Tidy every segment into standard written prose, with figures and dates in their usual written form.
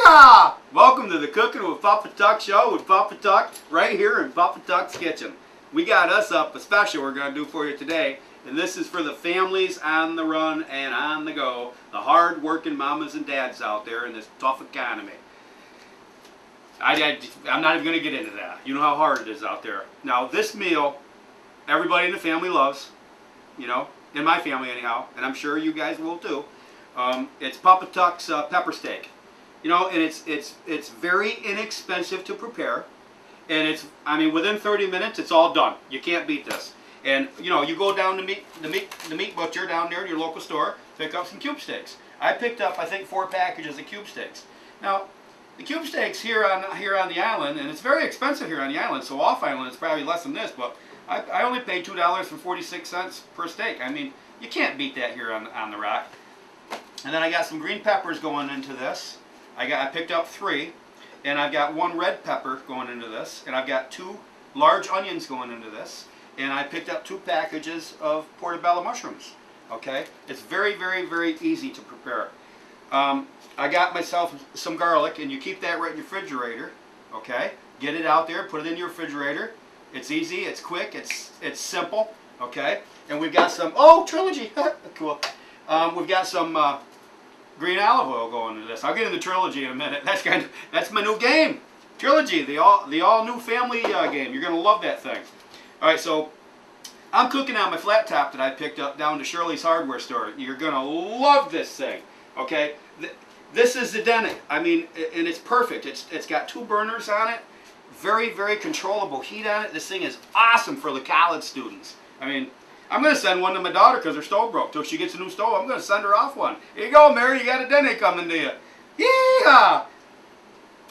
Yeehaw! Welcome to the Cooking with Papa Tuck show with Papa Tuck right here in Papa Tuck's kitchen. We got us up a special we're going to do for you today, and this is for the families on the run and on the go, the hard-working mamas and dads out there in this tough economy. I'm not even going to get into that. You know how hard it is out there. Now, this meal, everybody in the family loves, you know, in my family anyhow, and I'm sure you guys will too. It's Papa Tuck's pepper steak. You know, and it's very inexpensive to prepare, and I mean within 30 minutes it's all done. You can't beat this. And you know, you go down to the meat butcher down there in your local store, pick up some cube steaks. I picked up I think 4 packages of cube steaks. Now, the cube steaks here on the island, and it's very expensive here on the island. So off island it's probably less than this, but I only paid $2.46 per steak. I mean, you can't beat that here on the rock. And then I got some green peppers going into this. I picked up 3, and I've got 1 red pepper going into this, and I've got 2 large onions going into this, and I picked up 2 packages of portobello mushrooms. Okay, it's very, very, very easy to prepare. I got myself some garlic, and you keep that right in your refrigerator. Okay, get it out there, put it in your refrigerator. It's easy, it's quick, it's simple. Okay, and we've got some trilogy, cool. We've got some green olive oil going into this. I'll get into trilogy in a minute. That's my new game, trilogy, the all new family game. You're gonna love that thing. All right, so I'm cooking on my flat top that I picked up down to Shirley's hardware store. You're gonna love this thing. Okay, this is Zdenek. I mean, and it's perfect. It's got 2 burners on it. Very, very controllable heat on it. This thing is awesome for the college students. I mean, I'm going to send one to my daughter because her stove broke. Till she gets a new stove, I'm going to send her off one. Here you go, Mary. You got a Zdenek coming to you. Yeah!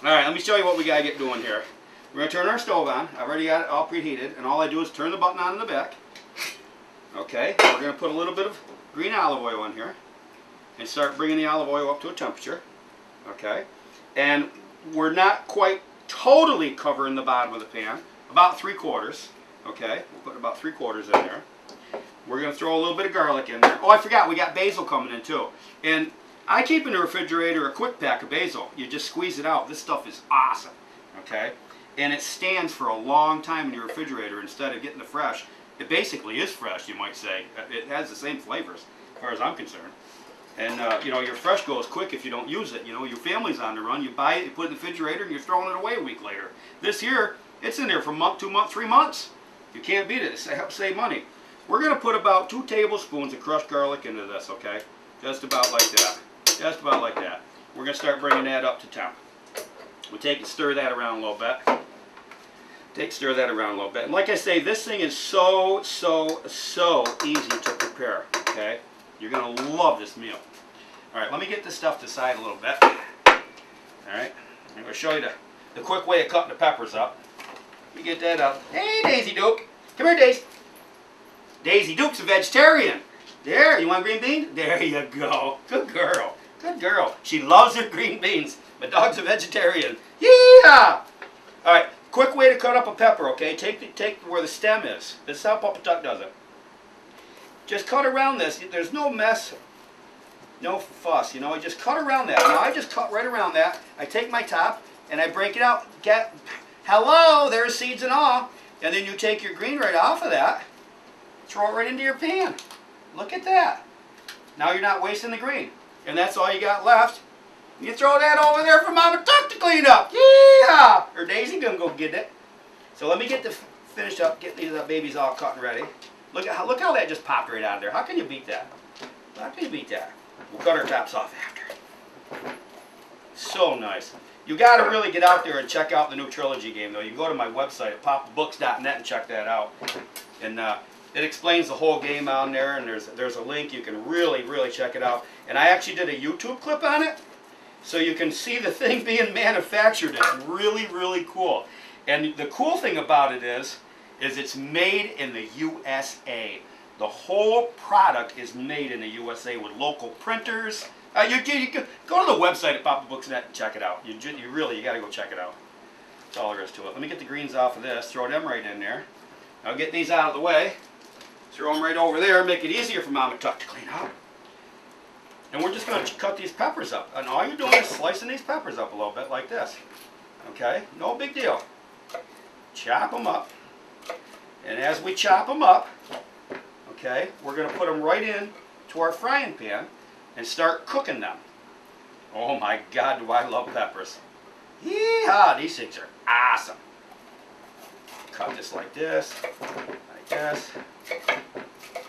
Alright, let me show you what we got to get doing here. We're going to turn our stove on. I've already got it all preheated. And all I do is turn the button on in the back. Okay, we're going to put a little bit of green olive oil in here. And start bringing the olive oil up to a temperature. Okay. And we're not quite totally covering the bottom of the pan. About 3/4. Okay, we'll put about 3/4 in there. We're going to throw a little bit of garlic in there. Oh, I forgot, we got basil coming in too. And I keep in the refrigerator a quick pack of basil. You just squeeze it out. This stuff is awesome. Okay? And it stands for a long time in your refrigerator instead of getting the fresh. It basically is fresh, you might say. It has the same flavors, as far as I'm concerned. And, you know, your fresh goes quick if you don't use it. You know, your family's on the run. You buy it, you put it in the refrigerator, and you're throwing it away a week later. This here, it's in there for a month, 2 months, 3 months. You can't beat it. It helps save money. We're going to put about 2 tablespoons of crushed garlic into this, okay? Just about like that. Just about like that. We're going to start bringing that up to temp. We'll take and stir that around a little bit. Stir that around a little bit. And like I say, this thing is so easy to prepare, okay? You're going to love this meal. All right, let me get this stuff to the side a little bit. All right, I'm going to show you the quick way of cutting the peppers up. Let me get that up. Hey, Daisy Duke. Come here, Daisy. Daisy Duke's a vegetarian. There, you want green beans? There you go. Good girl. Good girl. She loves her green beans. My dog's a vegetarian. Yeah! All right, quick way to cut up a pepper, okay? Take where the stem is. This is how Papa Tuck does it. Just cut around this. There's no mess, no fuss, you know. I just cut around that. Now I just cut right around that. I take my top and I break it out. Hello, there's seeds and all. And then you take your green right off of that. Throw it right into your pan. Look at that. Now you're not wasting the green. And that's all you got left. You throw that over there for Mama Tuck to clean up. Yeah! Or Daisy gonna go get it. So let me get finished up, get these babies all cut and ready. Look how that just popped right out of there. How can you beat that? How can you beat that? We'll cut our tops off after. So nice. You got to really get out there and check out the new trilogy game, though. You can go to my website at papabooks.net and check that out. And it explains the whole game on there, and there's a link. You can really check it out. And I actually did a YouTube clip on it, so you can see the thing being manufactured. It's really cool. And the cool thing about it is it's made in the USA. The whole product is made in the USA with local printers. You can go to the website at papabooks.net and check it out. You got to go check it out. That's all there is to it. Let me get the greens off of this. Throw them right in there. I'll get these out of the way. Throw them right over there. Make it easier for Mama Tuck to clean up. And we're just going to cut these peppers up. And all you're doing is slicing these peppers up a little bit like this. Okay? No big deal. Chop them up. And as we chop them up, okay, we're going to put them right in to our frying pan and start cooking them. Oh my God, do I love peppers. Yeehaw, these things are awesome. Cut this like this, like this.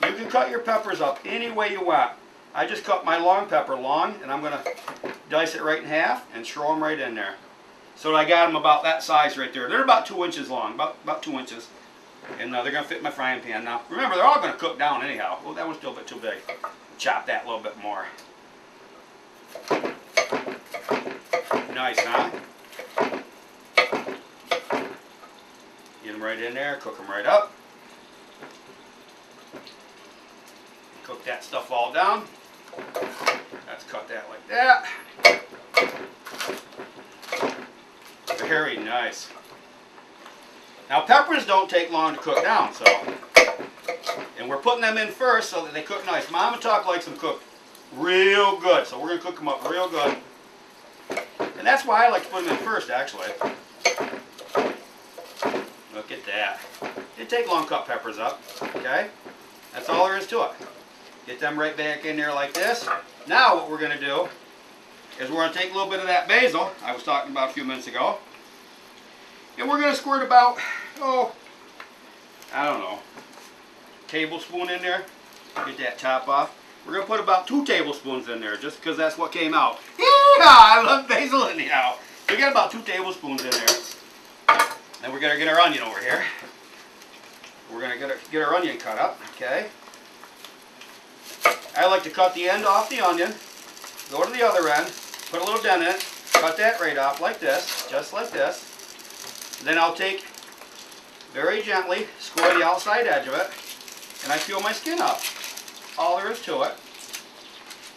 You can cut your peppers up any way you want. I just cut my long pepper long, and I'm going to dice it right in half and throw them right in there. So I got them about that size right there. They're about 2 inches long, about 2 inches. And they're going to fit in my frying pan. Now, remember, they're all going to cook down anyhow. Well, that one's still a bit too big. Chop that a little bit more. Nice, huh? Get them right in there, cook them right up. Cook that stuff all down. Let's cut that like that. Very nice. Now peppers don't take long to cook down, so, and we're putting them in first so that they cook nice. Mama Tuck likes them cooked real good, so we're going to cook them up real good. And that's why I like to put them in first, actually. Look at that. It take long to cut peppers up, okay? That's all there is to it. Get them right back in there like this. Now what we're going to do is we're going to take a little bit of that basil I was talking about a few minutes ago. And we're going to squirt about, oh, I don't know, tablespoon in there. Get that top off. We're going to put about 2 tablespoons in there just because that's what came out. Yeah, I love basil anyhow. We got about 2 tablespoons in there. And we're going to get our onion over here. We're going to get our onion cut up, okay? I like to cut the end off the onion, go to the other end, put a little dent in it, cut that right off like this, just like this. Then I'll take, very gently, score the outside edge of it, and I peel my skin off. All there is to it.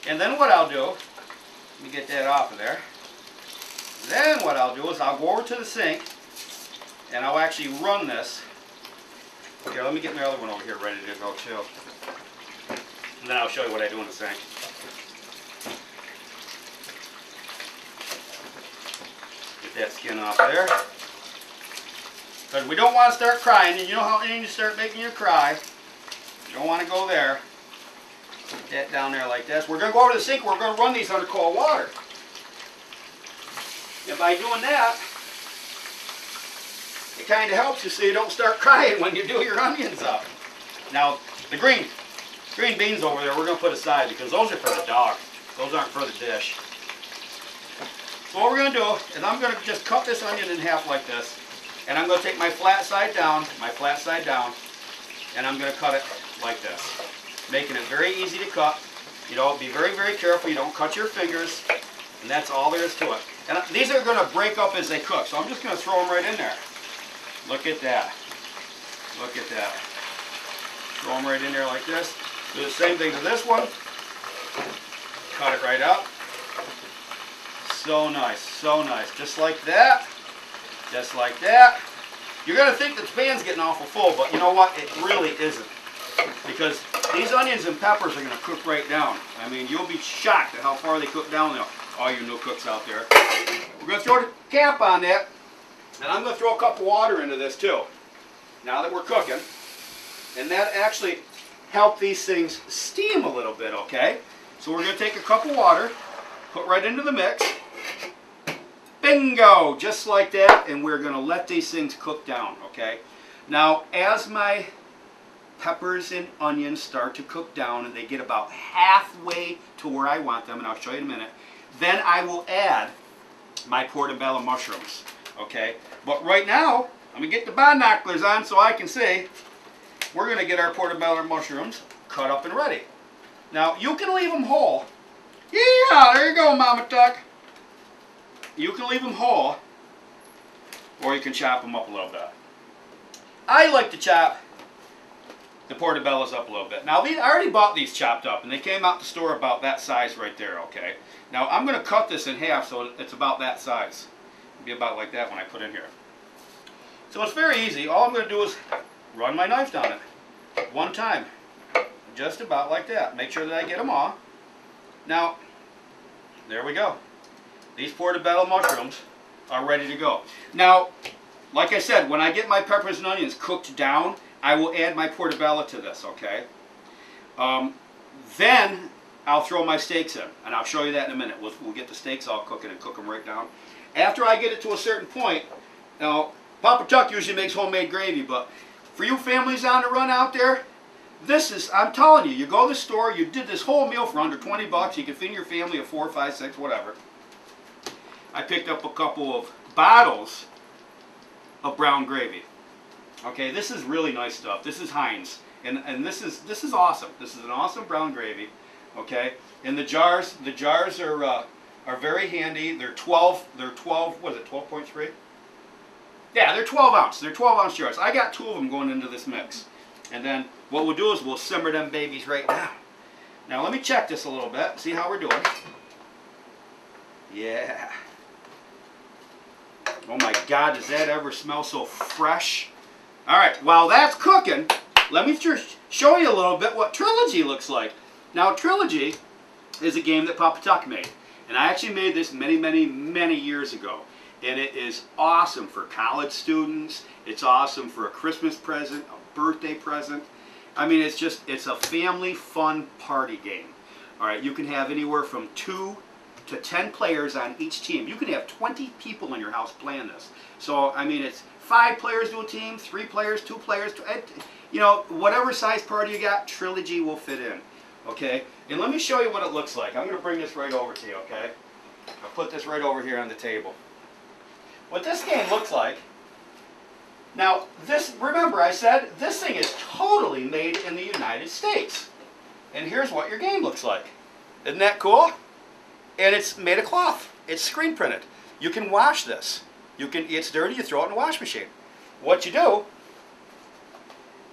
And then what I'll do, let me get that off of there. Then what I'll do is I'll go over to the sink, and I'll actually run this. Here, let me get my other one over here ready to go too. And then I'll show you what I do in the sink. Get that skin off there. Because we don't want to start crying, and you know how onions start making you cry. You don't want to go there. Put that down there like this. We're going to go over to the sink. We're going to run these under cold water. And by doing that, it kind of helps you so you don't start crying when you do your onions up. Now, the green beans over there we're going to put aside because those are for the dog. Those aren't for the dish. So what we're going to do is I'm going to just cut this onion in half like this. And I'm going to take my flat side down, and I'm going to cut it like this. Making it very easy to cut. You know, be very, very careful you don't cut your fingers. And that's all there is to it. And these are going to break up as they cook, so I'm just going to throw them right in there. Look at that. Look at that. Throw them right in there like this. Do the same thing to this one. Cut it right up. So nice, so nice. Just like that. Just like that. You're going to think that the pan's getting awful full, but you know what? It really isn't. Because these onions and peppers are going to cook right down. I mean, you'll be shocked at how far they cook down now. All you new cooks out there. We're going to throw the cap on that. And I'm going to throw a cup of water into this too. Now that we're cooking. And that actually helps these things steam a little bit, okay? So we're going to take a cup of water, put right into the mix. Bingo! Just like that, and we're going to let these things cook down, okay? Now, as my peppers and onions start to cook down and they get about halfway to where I want them, and I'll show you in a minute, then I will add my portobello mushrooms, okay? But right now, let me get the binoculars on so I can see. We're going to get our portobello mushrooms cut up and ready. Now, you can leave them whole. Yeah, there you go, Mama Tuck. You can leave them whole, or you can chop them up a little bit. I like to chop the portobellos up a little bit. Now, I already bought these chopped up, and they came out the store about that size right there, okay? Now, I'm going to cut this in half so it's about that size. It'll be about like that when I put in here. So it's very easy. All I'm going to do is run my knife down it one time. Just about like that. Make sure that I get them all. Now, there we go. These portobello mushrooms are ready to go. Now, like I said, when I get my peppers and onions cooked down, I will add my portobello to this, okay? Then I'll throw my steaks in, and I'll show you that in a minute. We'll get the steaks all cooking and cook them right down. After I get it to a certain point, now, Papa Tuck usually makes homemade gravy, but for you families on the run out there, this is, I'm telling you, you go to the store, you did this whole meal for under 20 bucks, you can feed your family of 4, 5, 6, whatever. I picked up a couple of bottles of brown gravy. Okay, this is really nice stuff. This is Heinz, and this is awesome. This is an awesome brown gravy. Okay, and the jars are very handy. They're 12. What is it? 12.3. Yeah, they're 12 ounce. They're 12 ounce jars. I got 2 of them going into this mix, and then what we'll do is we'll simmer them babies right now. Now let me check this a little bit. See how we're doing. Yeah. Oh my God, does that ever smell so fresh? All right, while that's cooking, let me just show you a little bit what Trilogy looks like. Now, Trilogy is a game that Papa Tuck made, and I actually made this many, many, many years ago, and it is awesome for college students. It's awesome for a Christmas present, a birthday present. I mean, it's a family fun party game. All right, you can have anywhere from 2 to 10 players on each team. You can have 20 people in your house playing this. So, I mean, it's 5 players to a team, 3 players, 2 players, you know, whatever size party you got, Trilogy will fit in. Okay? And let me show you what it looks like. I'm going to bring this right over to you, okay? I'll put this right over here on the table. What this game looks like, now, this, remember I said, this thing is totally made in the United States. And here's what your game looks like. Isn't that cool? And it's made of cloth. It's screen printed. You can wash this. It's dirty, you throw it in the wash machine. What you do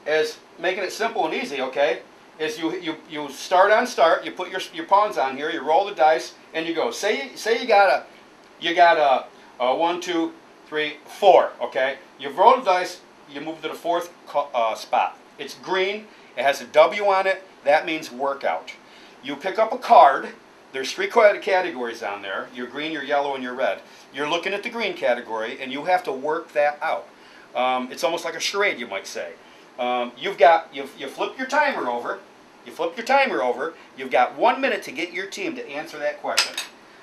is, making it simple and easy, okay, is you start on start, you put your pawns on here, you roll the dice, and you go. Say you got a 1, 2, 3, 4, okay? You've rolled the dice, you move to the 4th spot. It's green, it has a W on it, that means workout. You pick up a card. There's 3 categories on there. Your green, your yellow, and your red. You're looking at the green category, and you have to work that out. It's almost like a charade, you might say. You flip your timer over. You flip your timer over. You've got 1 minute to get your team to answer that question.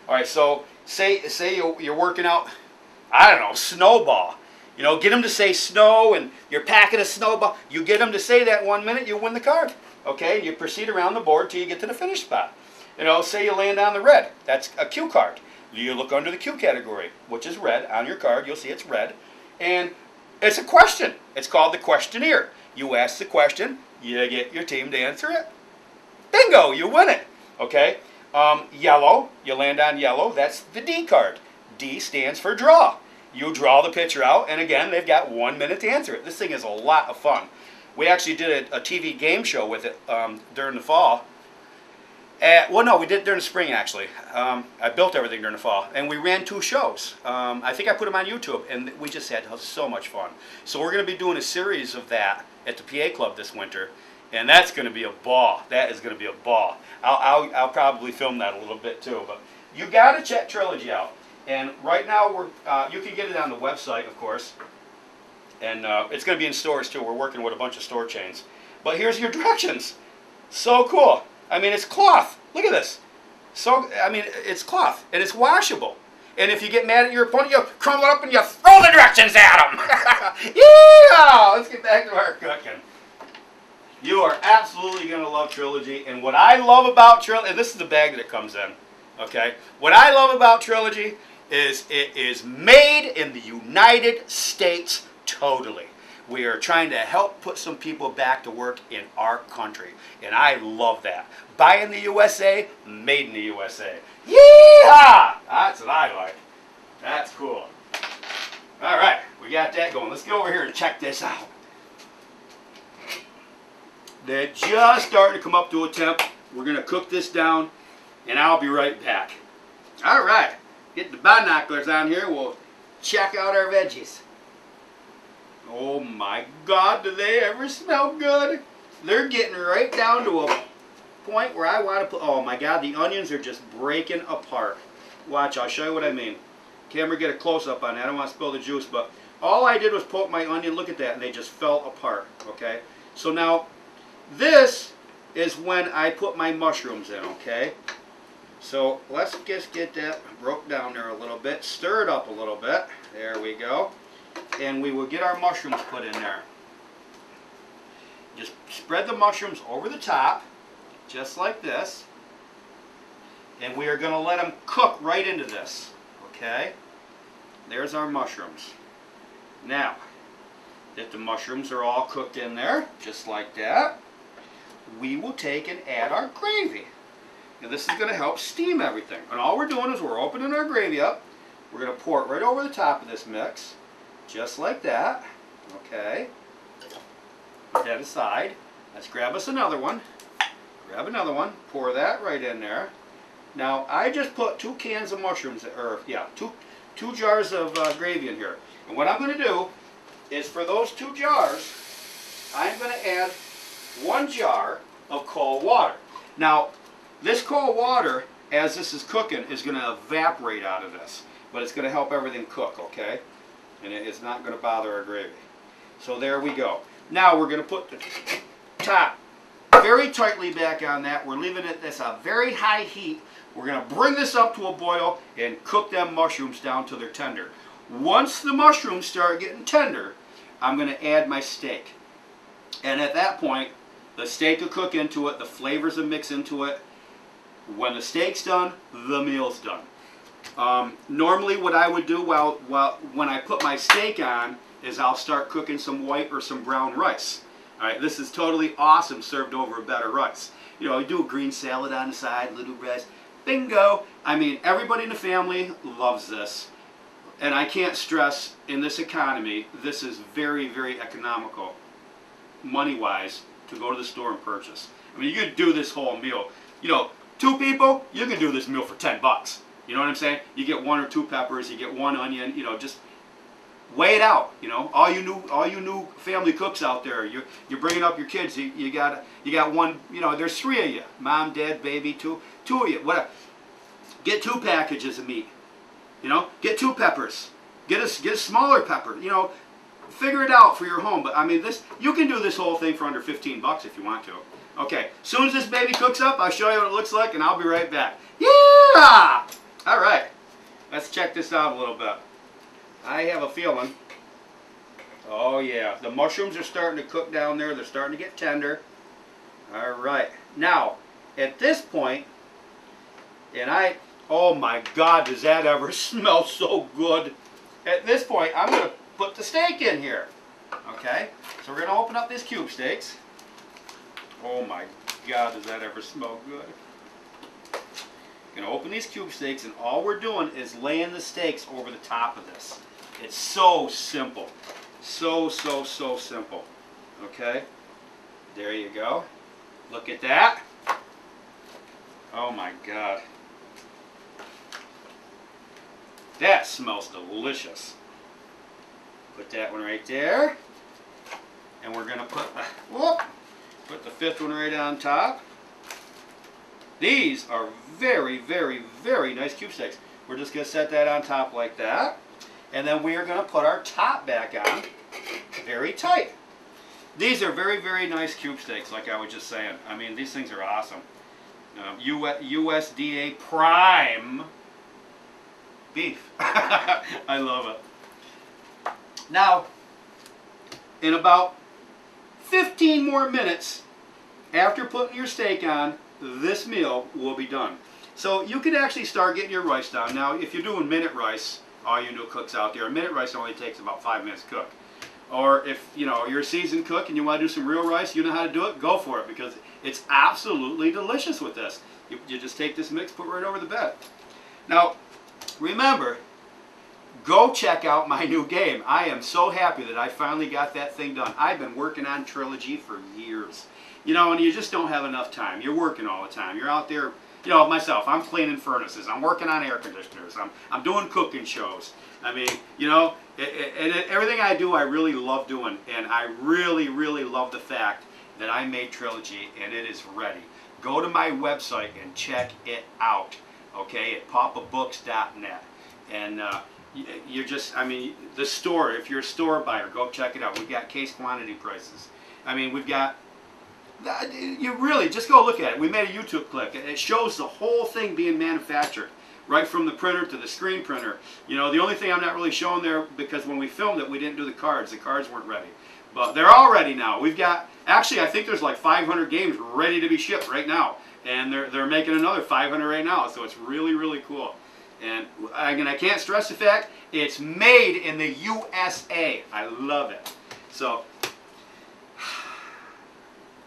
All right, so say you're working out, I don't know, snowball. You know, get them to say snow, and you're packing a snowball. You get them to say that 1 minute, you win the card. Okay, you proceed around the board till you get to the finish spot. You know, say you land on the red. That's a Q card. You look under the Q category, which is red. On your card, you'll see it's red. And it's a question. It's called the questionnaire. You ask the question, you get your team to answer it. Bingo, you win it. Okay? Yellow, you land on yellow. That's the D card. D stands for draw. You draw the pitcher out, and again, they've got 1 minute to answer it. This thing is a lot of fun. We actually did a TV game show with it during the fall. Well, no, we did it during the spring, actually. I built everything during the fall, and we ran 2 shows. I think I put them on YouTube, and we just had so much fun. So we're going to be doing a series of that at the PA Club this winter, and that's going to be a ball. That is going to be a ball. I'll probably film that a little bit too, but you got to check Trilogy out. And right now, you can get it on the website, of course, and it's going to be in stores too. We're working with a bunch of store chains. But here's your directions. So cool. I mean, it's cloth. Look at this. So, I mean, it's cloth, and it's washable. And if you get mad at your opponent, you crumble it up and you throw the directions at them. Yeah! Let's get back to our cooking. You are absolutely going to love Trilogy. And what I love about Trilogy, and this is the bag that it comes in, okay? What I love about Trilogy is it is made in the United States totally. We are trying to help put some people back to work in our country. And I love that. Buy in the USA, made in the USA. Yeehaw! That's what I like. That's cool. All right, we got that going. Let's get over here and check this out. They're just starting to come up to a temp. We're going to cook this down, and I'll be right back. All right, get the binoculars on here. We'll check out our veggies. Oh my God, do they ever smell good? They're getting right down to a point where I want to put, oh my God, the onions are just breaking apart. Watch, I'll show you what I mean. Camera, get a close-up on that. I don't want to spill the juice, but all I did was put my onion, look at that, and they just fell apart, okay? So now, this is when I put my mushrooms in, okay? So let's just get that broke down there a little bit, stir it up a little bit. There we go. And we will get our mushrooms put in there. Just spread the mushrooms over the top, just like this. And we are going to let them cook right into this, okay? There's our mushrooms. Now, that the mushrooms are all cooked in there, just like that, we will take and add our gravy. And this is going to help steam everything. And all we're doing is we're opening our gravy up. We're going to pour it right over the top of this mix, just like that, okay? Put that aside. Let's grab us another one. Grab another one, pour that right in there. Now, I just put 2 cans of mushrooms, or yeah, two jars of gravy in here. And what I'm going to do is for those 2 jars, I'm going to add 1 jar of cold water. Now, this cold water, as this is cooking, is going to evaporate out of this. But it's going to help everything cook, okay? And it's not going to bother our gravy. So there we go. Now we're going to put the top very tightly back on that. We're leaving it at a very high heat. We're going to bring this up to a boil and cook them mushrooms down till they're tender. Once the mushrooms start getting tender, I'm going to add my steak. And at that point, the steak will cook into it, the flavors will mix into it. When the steak's done, the meal's done. Normally what I would do when I put my steak on is I'll start cooking some white or some brown rice. Alright, this is totally awesome served over a better rice. You know, you do a green salad on the side, little rice. Bingo! I mean, everybody in the family loves this. And I can't stress, in this economy, this is very, very economical, money-wise, to go to the store and purchase. I mean, you could do this whole meal. You know, 2 people, you can do this meal for 10 bucks. You know what I'm saying? You get 1 or 2 peppers, you get 1 onion, you know, just weigh it out. You know, all you new family cooks out there, you're bringing up your kids. You got 1. You know, there's 3 of you, mom, dad, baby, 2 of you. Whatever. Get 2 packages of meat. You know, get 2 peppers. Get a smaller pepper. You know, figure it out for your home. But I mean, you can do this whole thing for under 15 bucks if you want to. Okay, as soon as this baby cooks up, I'll show you what it looks like, and I'll be right back. Yeah! All right, let's check this out a little bit. I have a feeling, oh yeah, the mushrooms are starting to cook down there. They're starting to get tender. All right, now, at this point, and oh my God, does that ever smell so good. At this point, I'm going to put the steak in here. Okay, so we're going to open up these cube steaks. Oh my God, does that ever smell good. Going to open these cube steaks, and all we're doing is laying the steaks over the top of this. It's so simple. So simple. Okay, there you go. Look at that. Oh my God. That smells delicious. Put that one right there. And we're going to put the 5th one right on top. These are very, very, very nice cube steaks. We're just going to set that on top like that. And then we are going to put our top back on very tight. These are very, very nice cube steaks, like I was just saying. I mean, these things are awesome. USDA Prime beef. I love it. Now, in about 15 more minutes after putting your steak on, this meal will be done. So you can actually start getting your rice down. Now, if you're doing minute rice, all you new cooks out there, a minute rice only takes about 5 minutes to cook. Or if you're a seasoned cook and you want to do some real rice, you know how to do it, go for it, because it's absolutely delicious with this. You just take this mix, put it right over the bed. Now, remember, go check out my new game. I am so happy that I finally got that thing done. I've been working on Trilogy for years. And you just don't have enough time. You're working all the time. You're out there, myself, I'm cleaning furnaces. I'm working on air conditioners. I'm doing cooking shows. I mean, everything I do, I really love doing. And I really, really love the fact that I made Trilogy and it is ready. go to my website and check it out, okay, at papabooks.net. And you're just, I mean, the store, if you're a store buyer, go check it out. We've got case quantity prices. I mean, we've got, you really, just go look at it. We made a YouTube clip. It shows the whole thing being manufactured, right from the printer to the screen printer. You know, the only thing I'm not really showing there, because when we filmed it, we didn't do the cards. The cards weren't ready. But they're all ready now. We've got, actually, I think there's like 500 games ready to be shipped right now. And they're making another 500 right now. So it's really, really cool. And again, I can't stress the fact it's made in the USA. I love it. So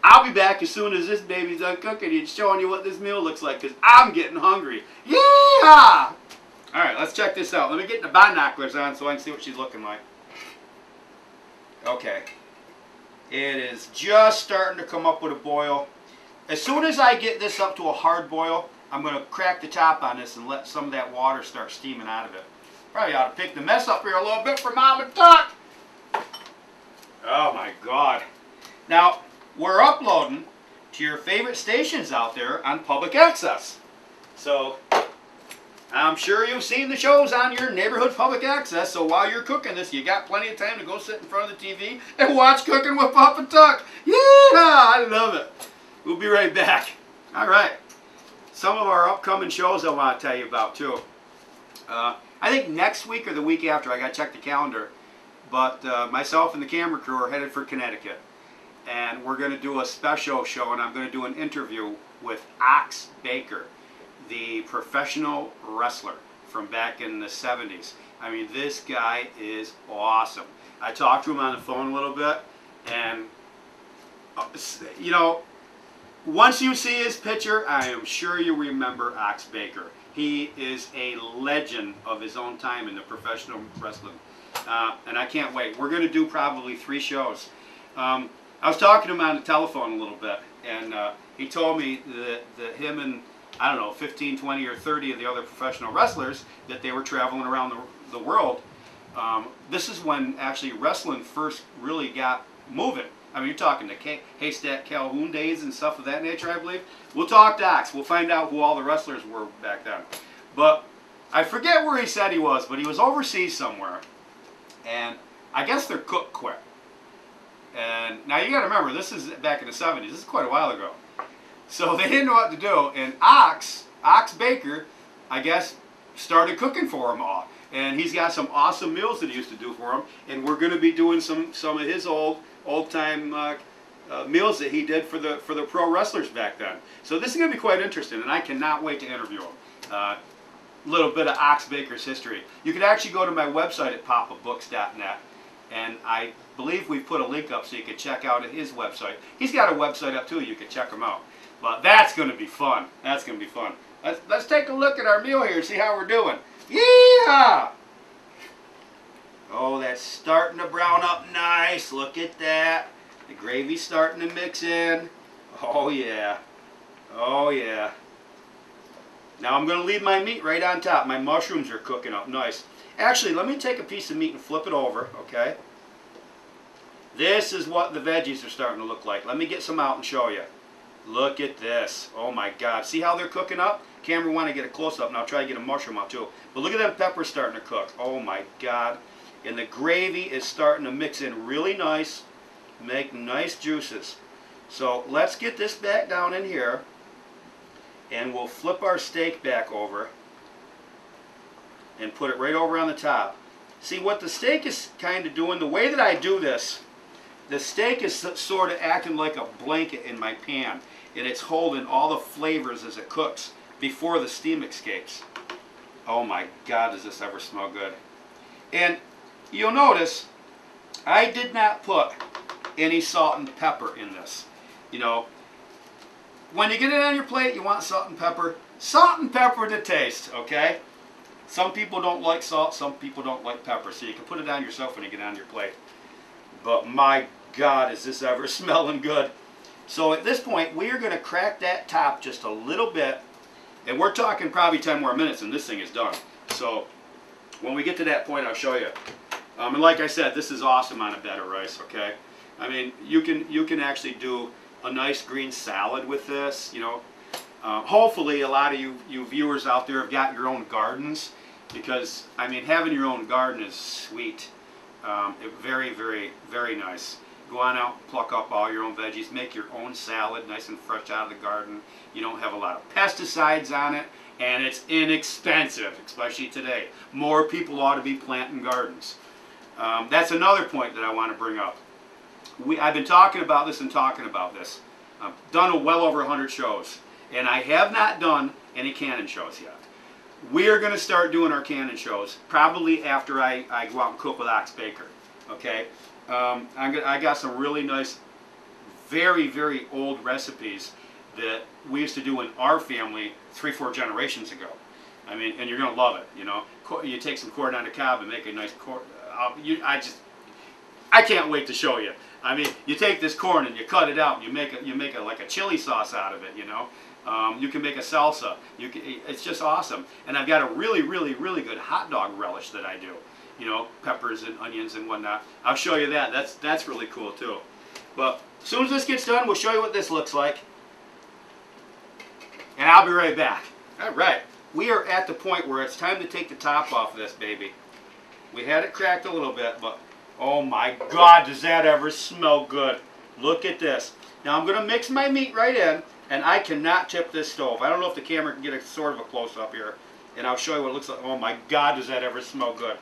I'll be back as soon as this baby's done cooking and showing you what this meal looks like, because I'm getting hungry. Yeah! Alright, let's check this out. Let me get the binoculars on so I can see what she's looking like. Okay. It is just starting to come up with a boil. As soon as I get this up to a hard boil, I'm going to crack the top on this and let some of that water start steaming out of it. Probably ought to pick the mess up here a little bit for Mom and Tuck. Oh my God. Now, we're uploading to your favorite stations out there on public access. So, I'm sure you've seen the shows on your neighborhood public access, so while you're cooking this, you got plenty of time to go sit in front of the TV and watch Cooking with Papa Tuck. Yeah, I love it. We'll be right back. All right. Some of our upcoming shows I want to tell you about, too. I think next week or the week after, I got to check the calendar, but myself and the camera crew are headed for Connecticut. And we're going to do a special show, and I'm going to do an interview with Ox Baker, the professional wrestler from back in the 70s. I mean, this guy is awesome. I talked to him on the phone a little bit, and, you know, once you see his picture, I am sure you remember Ox Baker. He is a legend of his own time in the professional wrestling. And I can't wait. We're going to do probably 3 shows. I was talking to him on the telephone a little bit, and he told me that him and, I don't know, 15, 20, or 30 of the other professional wrestlers, that they were traveling around the world. This is when actually wrestling first really got moving. I mean, you're talking the Haystack Calhoun days and stuff of that nature, I believe. We'll talk Docs. We'll find out who all the wrestlers were back then. But I forget where he said he was, but he was overseas somewhere. And I guess their cook quit. And now you got to remember, this is back in the 70s. This is quite a while ago. So they didn't know what to do. And Ox Baker, I guess, started cooking for them all. And he's got some awesome meals that he used to do for them. And we're going to be doing some of his old-time meals that he did for the pro wrestlers back then. So this is going to be quite interesting, and I cannot wait to interview him. A little bit of Ox Baker's history. You can actually go to my website at papabooks.net, and I believe we've put a link up so you can check out his website. He's got a website up too, you can check him out. But that's going to be fun. That's going to be fun. Let's take a look at our meal here and see how we're doing. Yeah! Oh, that's starting to brown up nice. Look at that. The gravy's starting to mix in. Oh, yeah. Oh, yeah. Now I'm going to leave my meat right on top. My mushrooms are cooking up nice. Actually, let me take a piece of meat and flip it over, okay? This is what the veggies are starting to look like. Let me get some out and show you. Look at this. Oh, my God. See how they're cooking up? Camera want to get a close-up, and I'll try to get a mushroom out, too. But look at them peppers starting to cook. Oh, my God. And the gravy is starting to mix in really nice, make nice juices. So let's get this back down in here, and we'll flip our steak back over and put it right over on the top. See, what the steak is kind of doing, the way that I do this, the steak is sort of acting like a blanket in my pan, and it's holding all the flavors as it cooks before the steam escapes. Oh my God, does this ever smell good. And you'll notice I did not put any salt and pepper in this. You know, when you get it on your plate, you want salt and pepper. Salt and pepper to taste, okay? Some people don't like salt, some people don't like pepper, so you can put it on yourself when you get it on your plate. But my God, is this ever smelling good. So at this point, we are going to crack that top just a little bit, and we're talking probably 10 more minutes and this thing is done. So when we get to that point, I'll show you. And like I said, this is awesome on a bed of rice, okay? I mean, you can actually do a nice green salad with this, you know. Hopefully a lot of you viewers out there have got your own gardens, because I mean having your own garden is sweet. Very, very, very nice. Go on out, pluck up all your own veggies, make your own salad, nice and fresh out of the garden. You don't have a lot of pesticides on it, and it's inexpensive, especially today. More people ought to be planting gardens. That's another point that I want to bring up. I've been talking about this and talking about this. I've done well over 100 shows, and I have not done any cannon shows yet. We are going to start doing our cannon shows probably after I go out and cook with Ox Baker. Okay, I got some really nice, very, very old recipes that we used to do in our family 3-4 generations ago. I mean, and you're going to love it. You know, you take some corn on the cob and make a nice corn. I can't wait to show you. I mean, you take this corn and you cut it out and you make it like a chili sauce out of it. You know. You can make a salsa. It's just awesome. And I've got a really, really, really good hot dog relish that I do. You know, peppers and onions and whatnot. I'll show you that. That's really cool too. But as soon as this gets done, we'll show you what this looks like. And I'll be right back. All right. We are at the point where it's time to take the top off this baby. We had it cracked a little bit, but oh my God, does that ever smell good. Look at this. Now I'm going to mix my meat right in. And I cannot tip this stove. I don't know if the camera can get a sort of a close-up here. And I'll show you what it looks like. Oh my God, does that ever smell good.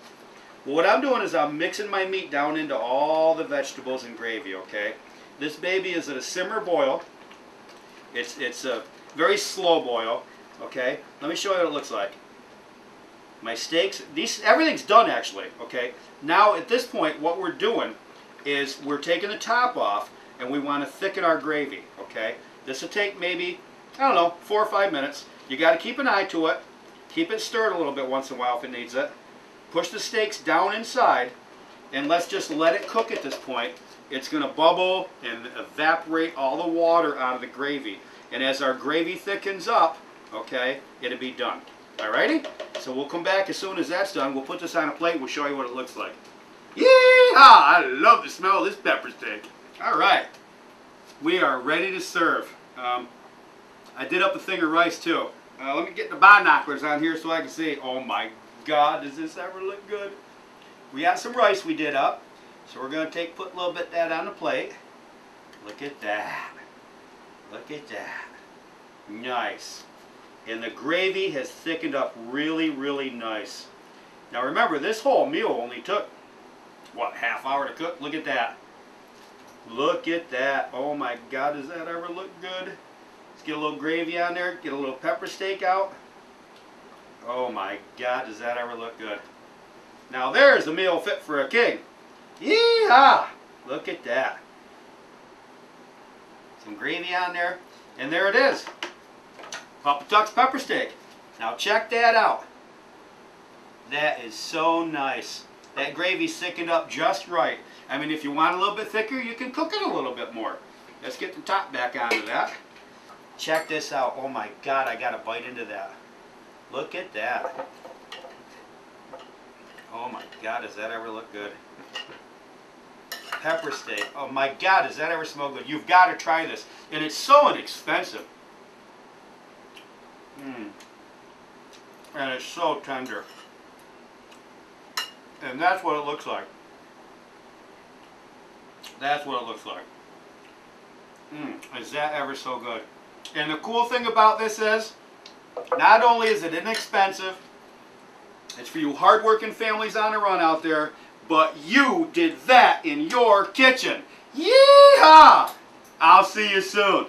Well, what I'm doing is I'm mixing my meat down into all the vegetables and gravy, okay? This baby is at a simmer boil. It's a very slow boil, okay? Let me show you what it looks like. My steaks, everything's done actually, okay? Now at this point, what we're doing is we're taking the top off and we want to thicken our gravy, okay? This will take maybe, I don't know, 4 or 5 minutes. You got to keep an eye to it. Keep it stirred a little bit once in a while if it needs it. Push the steaks down inside, and let's just let it cook at this point. It's going to bubble and evaporate all the water out of the gravy. And as our gravy thickens up, okay, it'll be done. Alrighty? So we'll come back as soon as that's done. We'll put this on a plate. We'll show you what it looks like. Yeehaw! I love the smell of this pepper steak. Alright. We are ready to serve. I did up a thing of rice too. Let me get the binoculars on here so I can see. Oh my God, does this ever look good? We got some rice we did up. So we're going to put a little bit of that on the plate. Look at that. Look at that. Nice. And the gravy has thickened up really, really nice. Now remember, this whole meal only took, what, half hour to cook? Look at that. Look at that. Oh my God, does that ever look good? Let's get a little gravy on there. Get a little pepper steak out. Oh my God, does that ever look good? Now there's a meal fit for a king. Yeehaw! Look at that. Some gravy on there. And there it is. Papatuck's pepper steak. Now check that out. That is so nice. That gravy's thickened up just right. I mean, if you want a little bit thicker, you can cook it a little bit more. Let's get the top back onto that. Check this out. Oh my God, I got to bite into that. Look at that. Oh my God, does that ever look good? Pepper steak. Oh my God, does that ever smell good? You've got to try this. And it's so inexpensive. And it's so tender. And that's what it looks like. That's what it looks like. Is that ever so good? And the cool thing about this is, not only is it inexpensive, it's for you hardworking families on the run out there, but you did that in your kitchen. Yeehaw! I'll see you soon.